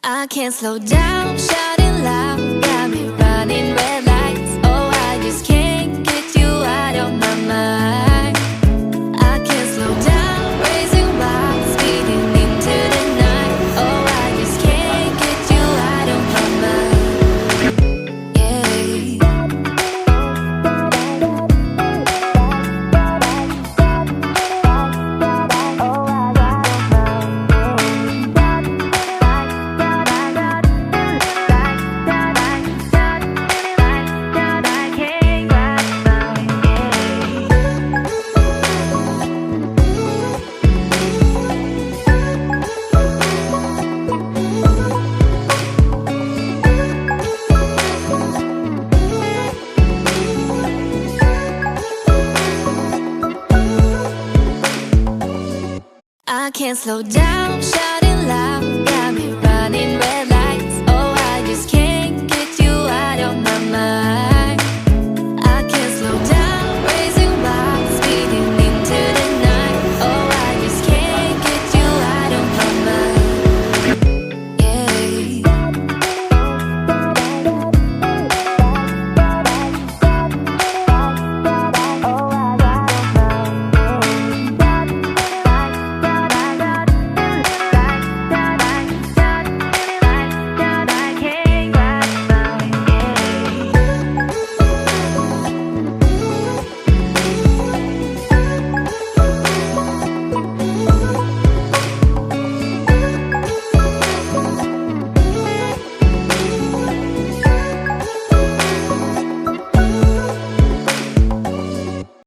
I can't slow down, shouting loud, got me running red lights. Oh, I just can't get you out of my mind. I can't slow down, racing wild, speeding into the night. Oh, I just can't get you out of my mind. Yeah. I can't slow down, shout